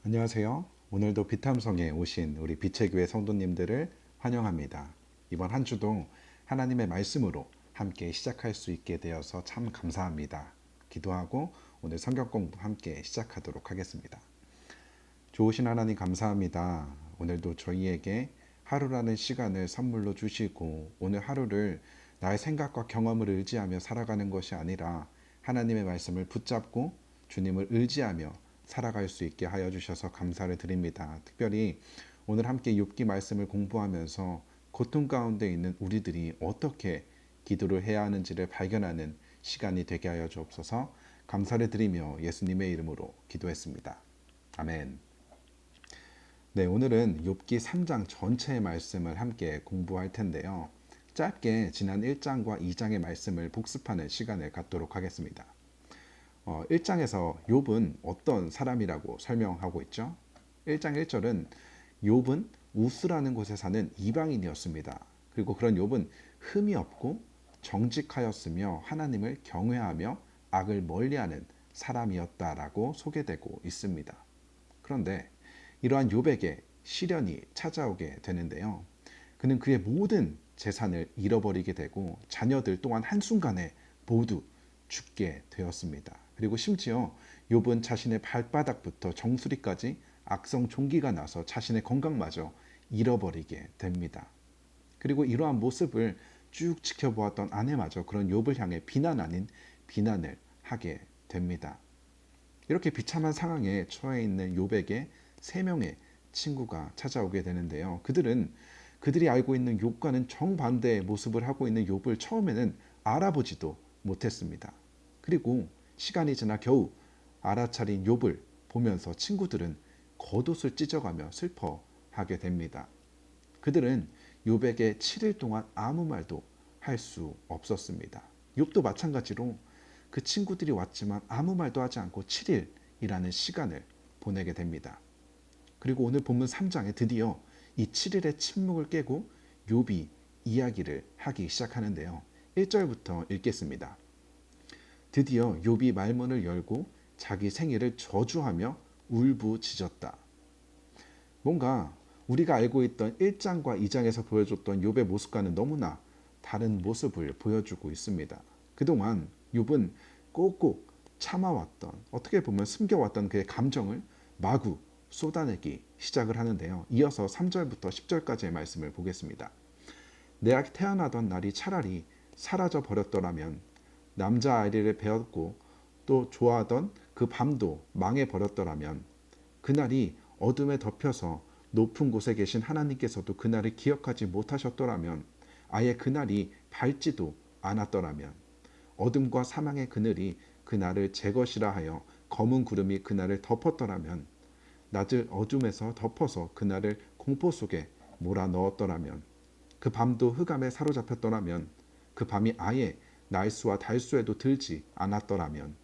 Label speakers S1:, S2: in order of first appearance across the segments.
S1: 안녕하세요. 오늘도 비탐성에 오신 우리 빛의 교회 성도님들을 환영합니다. 이번 한 주도 하나님의 말씀으로 함께 시작할 수 있게 되어서 참 감사합니다. 기도하고 오늘 성경 공부 함께 시작하도록 하겠습니다. 좋으신 하나님 감사합니다. 오늘도 저희에게 하루라는 시간을 선물로 주시고 오늘 하루를 나의 생각과 경험을 의지하며 살아가는 것이 아니라 하나님의 말씀을 붙잡고 주님을 의지하며 살아갈 수 있게 하여 주셔서 감사를 드립니다. 특별히 오늘 함께 욥기 말씀을 공부하면서 고통 가운데 있는 우리들이 어떻게 기도를 해야 하는지를 발견하는 시간이 되게 하여 주옵소서. 감사를 드리며 예수님의 이름으로 기도했습니다. 아멘. 네, 오늘은 욥기 3장 전체의 말씀을 함께 공부할 텐데요. 짧게 지난 1장과 2장의 말씀을 복습하는 시간을 갖도록 하겠습니다. 1장에서 욥은 어떤 사람이라고 설명하고 있죠? 1장 1절은 욥은 우스라는 곳에 사는 이방인이었습니다. 그리고 그런 욥은 흠이 없고 정직하였으며 하나님을 경외하며 악을 멀리하는 사람이었다라고 소개되고 있습니다. 그런데 이러한 욥에게 시련이 찾아오게 되는데요. 그는 그의 모든 재산을 잃어버리게 되고 자녀들 또한 한순간에 모두 죽게 되었습니다. 그리고 심지어 욥은 자신의 발바닥부터 정수리까지 악성 종기가 나서 자신의 건강마저 잃어버리게 됩니다. 그리고 이러한 모습을 쭉 지켜보았던 아내마저 그런 욥을 향해 비난 아닌 비난을 하게 됩니다. 이렇게 비참한 상황에 처해 있는 욥에게 세 명의 친구가 찾아오게 되는데요. 그들이 알고 있는 욥과는 정반대의 모습을 하고 있는 욥을 처음에는 알아보지도 못했습니다. 그리고 시간이 지나 겨우 알아차린 욥을 보면서 친구들은 겉옷을 찢어가며 슬퍼하게 됩니다. 그들은 욥에게 7일 동안 아무 말도 할 수 없었습니다. 욥도 마찬가지로 그 친구들이 왔지만 아무 말도 하지 않고 7일이라는 시간을 보내게 됩니다. 그리고 오늘 본문 3장에 드디어 이 7일의 침묵을 깨고 욥이 이야기를 하기 시작하는데요. 1절부터 읽겠습니다. 드디어 욥이 말문을 열고 자기 생애를 저주하며 울부짖었다. 뭔가 우리가 알고 있던 1장과 2장에서 보여줬던 욥의 모습과는 너무나 다른 모습을 보여주고 있습니다. 그동안 욥은 꼭꼭 참아왔던, 어떻게 보면 숨겨왔던 그의 감정을 마구 쏟아내기 시작을 하는데요. 이어서 3절부터 10절까지의 말씀을 보겠습니다. 내가 태어나던 날이 차라리 사라져 버렸더라면, 남자아이를 배웠고 또 좋아하던 그 밤도 망해 버렸더라면, 그날이 어둠에 덮여서 높은 곳에 계신 하나님께서도 그날을 기억하지 못하셨더라면, 아예 그날이 밝지도 않았더라면, 어둠과 사망의 그늘이 그날을 제 것이라 하여 검은 구름이 그날을 덮었더라면, 낮을 어둠에서 덮어서 그날을 공포 속에 몰아 넣었더라면, 그 밤도 흑암에 사로잡혔더라면, 그 밤이 아예 날수와 달수에도 들지 않았더라면,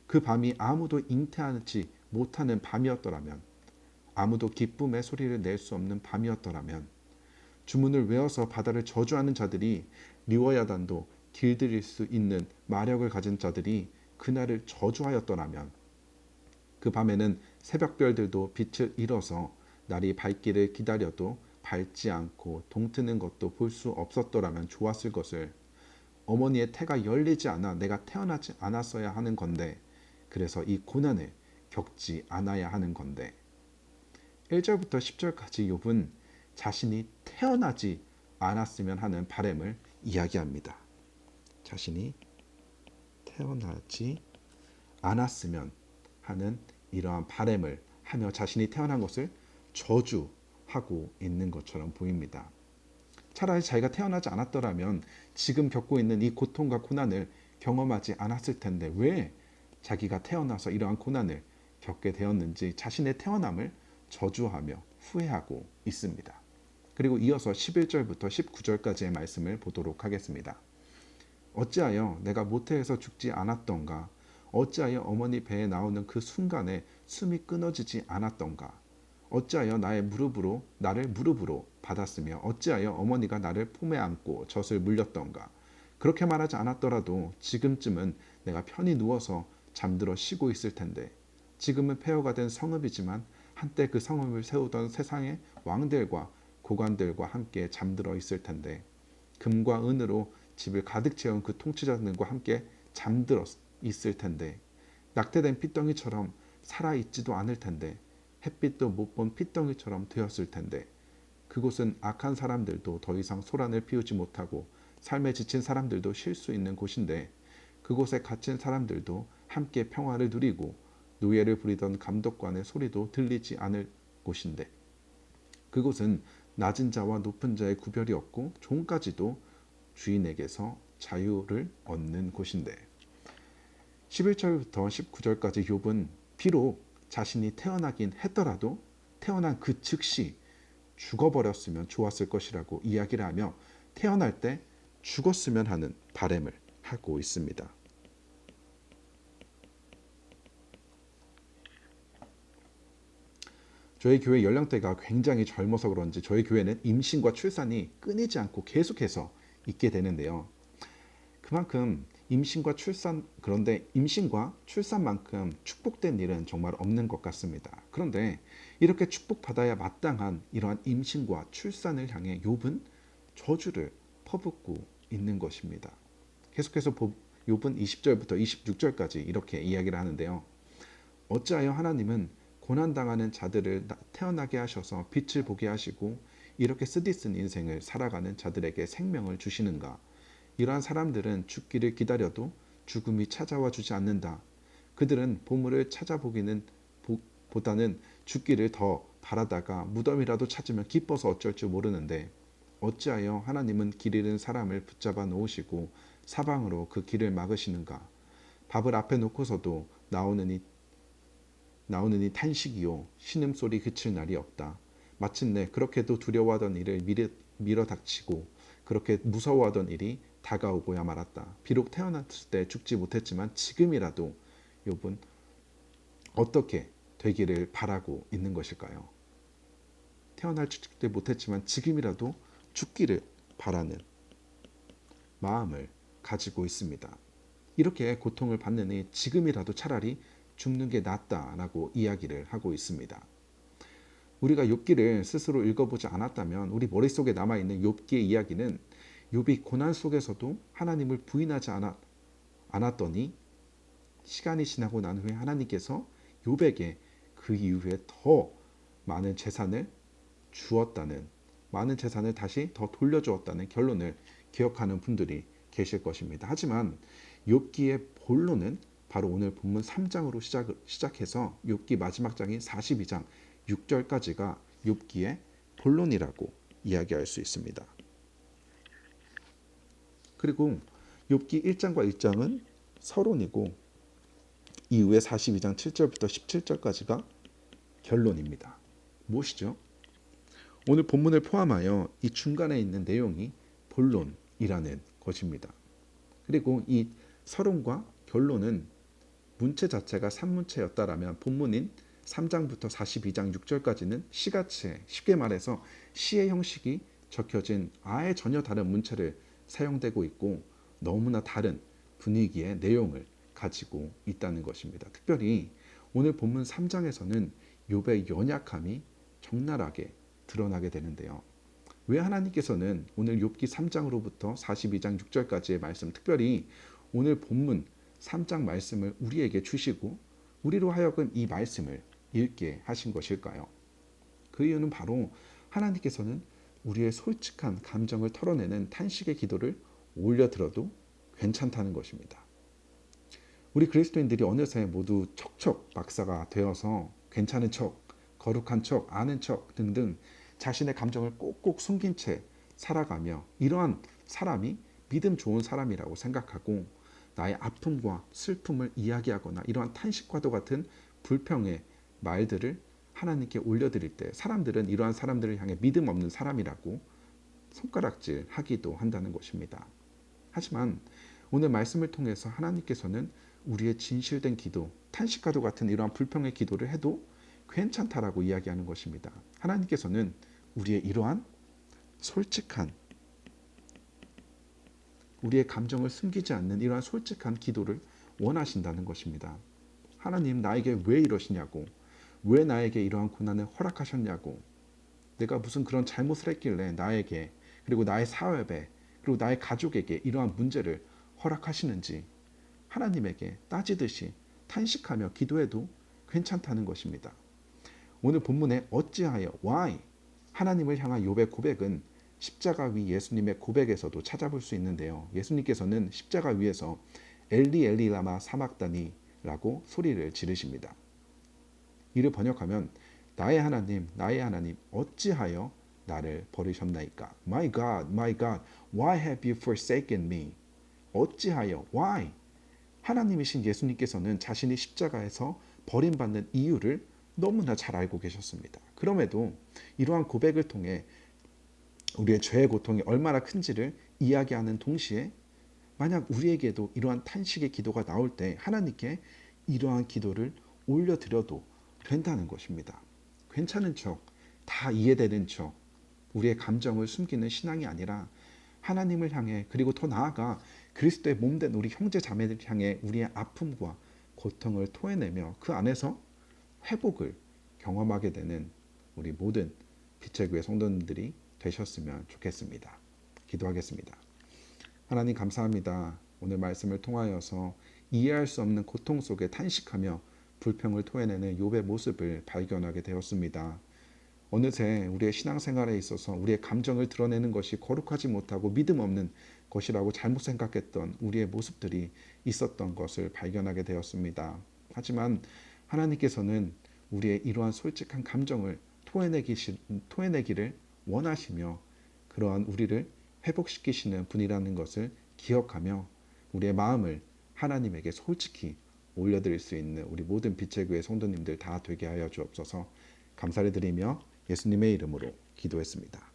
S1: 그 밤이 아무도 잉태하지 못하는 밤이었더라면, 아무도 기쁨의 소리를 낼 수 없는 밤이었더라면, 주문을 외워서 바다를 저주하는 자들이, 리워야단도 길들일 수 있는 마력을 가진 자들이 그날을 저주하였더라면, 그 밤에는 새벽별들도 빛을 잃어서 날이 밝기를 기다려도 밝지 않고 동트는 것도 볼 수 없었더라면 좋았을 것을. 어머니의 태가 열리지 않아 내가 태어나지 않았어야 하는 건데, 그래서 이 고난을 겪지 않아야 하는 건데. 1절부터 10절까지 욥은 자신이 태어나지 않았으면 하는 바람을 이야기합니다. 자신이 태어나지 않았으면 하는 이러한 바람을 하며 자신이 태어난 것을 저주하고 있는 것처럼 보입니다. 차라리 자기가 태어나지 않았더라면 지금 겪고 있는 이 고통과 고난을 경험하지 않았을 텐데 왜 자기가 태어나서 이러한 고난을 겪게 되었는지 자신의 태어남을 저주하며 후회하고 있습니다. 그리고 이어서 11절부터 19절까지의 말씀을 보도록 하겠습니다. 어찌하여 내가 모태에서 죽지 않았던가? 어찌하여 어머니 배에 나오는 그 순간에 숨이 끊어지지 않았던가? 어찌하여 나를 무릎으로 받았으며 어찌하여 어머니가 나를 품에 안고 젖을 물렸던가? 그렇게 말하지 않았더라도 지금쯤은 내가 편히 누워서 잠들어 쉬고 있을 텐데 지금은 폐허가 된 성읍이지만 한때 그 성읍을 세우던 세상의 왕들과 고관들과 함께 잠들어 있을 텐데, 금과 은으로 집을 가득 채운 그 통치자들과 함께 잠들어 있을 텐데, 낙태된 핏덩이처럼 살아있지도 않을 텐데, 햇빛도 못 본 핏덩이처럼 되었을 텐데, 그곳은 악한 사람들도 더 이상 소란을 피우지 못하고 삶에 지친 사람들도 쉴 수 있는 곳인데, 그곳에 갇힌 사람들도 함께 평화를 누리고 노예를 부리던 감독관의 소리도 들리지 않을 곳인데, 그곳은 낮은 자와 높은 자의 구별이 없고 종까지도 주인에게서 자유를 얻는 곳인데, 11절부터 19절까지 욥은 비록 자신이 태어나긴 했더라도 태어난 그 즉시 죽어버렸으면 좋았을 것이라고 이야기를 하며 태어날 때 죽었으면 하는 바람을 하고 있습니다. 저희 교회 연령대가 굉장히 젊어서 그런지 저희 교회는 임신과 출산이 끊이지 않고 계속해서 있게 되는데요. 그만큼 그런데 임신과 출산만큼 축복된 일은 정말 없는 것 같습니다. 그런데 이렇게 축복받아야 마땅한 이러한 임신과 출산을 향해 욥은 저주를 퍼붓고 있는 것입니다. 계속해서 욥은 20절부터 26절까지 이렇게 이야기를 하는데요. 어찌하여 하나님은 고난당하는 자들을 태어나게 하셔서 빛을 보게 하시고 이렇게 쓰디쓴 인생을 살아가는 자들에게 생명을 주시는가? 이러한 사람들은 죽기를 기다려도 죽음이 찾아와 주지 않는다. 그들은 보물을 찾아보기는 보다는 죽기를 더 바라다가 무덤이라도 찾으면 기뻐서 어쩔 줄 모르는데, 어찌하여 하나님은 길 잃은 사람을 붙잡아 놓으시고 사방으로 그 길을 막으시는가? 밥을 앞에 놓고서도 나오느니 탄식이요 신음소리 그칠 날이 없다. 마침내 그렇게도 두려워하던 일을 밀어 닥치고 그렇게 무서워하던 일이 다가오고야 말았다. 비록 태어났을 때 죽지 못했지만 지금이라도 욥은 어떻게 되기를 바라고 있는 것일까요? 태어날 때 못했지만 지금이라도 죽기를 바라는 마음을 가지고 있습니다. 이렇게 고통을 받느니 지금이라도 차라리 죽는 게 낫다라고 이야기를 하고 있습니다. 우리가 욥기를 스스로 읽어보지 않았다면 우리 머릿속에 남아있는 욥기의 이야기는 욥이 고난 속에서도 하나님을 부인하지 않았더니 시간이 지나고 난 후에 하나님께서 욥에게 그 이후에 더 많은 재산을 주었다는, 많은 재산을 다시 더 돌려주었다는 결론을 기억하는 분들이 계실 것입니다. 하지만 욥기의 본론은 바로 오늘 본문 3장으로 시작해서 욥기 마지막 장인 42장 6절까지가 욥기의 본론이라고 이야기할 수 있습니다. 그리고 욥기 1장과 1장은 서론이고 이후에 42장 7절부터 17절까지가 결론입니다. 무엇이죠? 오늘 본문을 포함하여 이 중간에 있는 내용이 본론이라는 것입니다. 그리고 이 서론과 결론은 문체 자체가 산문체였다라면 본문인 3장부터 42장 6절까지는 시가체, 쉽게 말해서 시의 형식이 적혀진 아예 전혀 다른 문체를 사용되고 있고 너무나 다른 분위기의 내용을 가지고 있다는 것입니다. 특별히 오늘 본문 3장에서는 욥의 연약함이 적나라하게 드러나게 되는데요. 왜 하나님께서는 오늘 욥기 3장으로부터 42장 6절까지의 말씀, 특별히 오늘 본문 3장 말씀을 우리에게 주시고 우리로 하여금 이 말씀을 읽게 하신 것일까요? 그 이유는 바로 하나님께서는 우리의 솔직한 감정을 털어내는 탄식의 기도를 올려들어도 괜찮다는 것입니다. 우리 그리스도인들이 어느새 모두 척척 박사가 되어서 괜찮은 척, 거룩한 척, 아는 척 등등 자신의 감정을 꼭꼭 숨긴 채 살아가며 이러한 사람이 믿음 좋은 사람이라고 생각하고 나의 아픔과 슬픔을 이야기하거나 이러한 탄식과도 같은 불평의 말들을 하나님께 올려드릴 때 사람들은 이러한 사람들을 향해 믿음 없는 사람이라고 손가락질 하기도 한다는 것입니다. 하지만 오늘 말씀을 통해서 하나님께서는 우리의 진실된 기도, 탄식과도 같은 이러한 불평의 기도를 해도 괜찮다라고 이야기하는 것입니다. 하나님께서는 우리의 이러한 솔직한, 우리의 감정을 숨기지 않는 이러한 솔직한 기도를 원하신다는 것입니다. 하나님 나에게 왜 이러시냐고, 왜 나에게 이러한 고난을 허락하셨냐고, 내가 무슨 그런 잘못을 했길래 나에게, 그리고 나의 사업에, 그리고 나의 가족에게 이러한 문제를 허락하시는지 하나님에게 따지듯이 탄식하며 기도해도 괜찮다는 것입니다. 오늘 본문에 어찌하여 why 하나님을 향한 욥의 고백은 십자가 위 예수님의 고백에서도 찾아볼 수 있는데요. 예수님께서는 십자가 위에서 엘리 엘리 라마 사막다니라고 소리를 지르십니다. 이를 번역하면 나의 하나님 어찌하여 나를 버리셨나이까? My God, why have you forsaken me? 어찌하여, why? 하나님이신 예수님께서는 자신이 십자가에서 버림받는 이유를 너무나 잘 알고 계셨습니다. 그럼에도 이러한 고백을 통해 우리의 죄의 고통이 얼마나 큰지를 이야기하는 동시에 만약 우리에게도 이러한 탄식의 기도가 나올 때 하나님께 이러한 기도를 올려드려도 된다는 것입니다. 괜찮은 척, 다 이해되는 척, 우리의 감정을 숨기는 신앙이 아니라 하나님을 향해, 그리고 더 나아가 그리스도의 몸된 우리 형제 자매들 향해 우리의 아픔과 고통을 토해내며 그 안에서 회복을 경험하게 되는 우리 모든 빛의 교회 성도님들이 되셨으면 좋겠습니다. 기도하겠습니다. 하나님 감사합니다. 오늘 말씀을 통하여서 이해할 수 없는 고통 속에 탄식하며 불평을 토해내는 욥의 모습을 발견하게 되었습니다. 어느새 우리의 신앙생활에 있어서 우리의 감정을 드러내는 것이 거룩하지 못하고 믿음 없는 것이라고 잘못 생각했던 우리의 모습들이 있었던 것을 발견하게 되었습니다. 하지만 하나님께서는 우리의 이러한 솔직한 감정을 토해내기를 원하시며 그러한 우리를 회복시키시는 분이라는 것을 기억하며 우리의 마음을 하나님에게 솔직히 올려드릴 수 있는 우리 모든 빛의 교회 성도님들 다 되게 하여 주옵소서. 감사를 드리며 예수님의 이름으로 기도했습니다.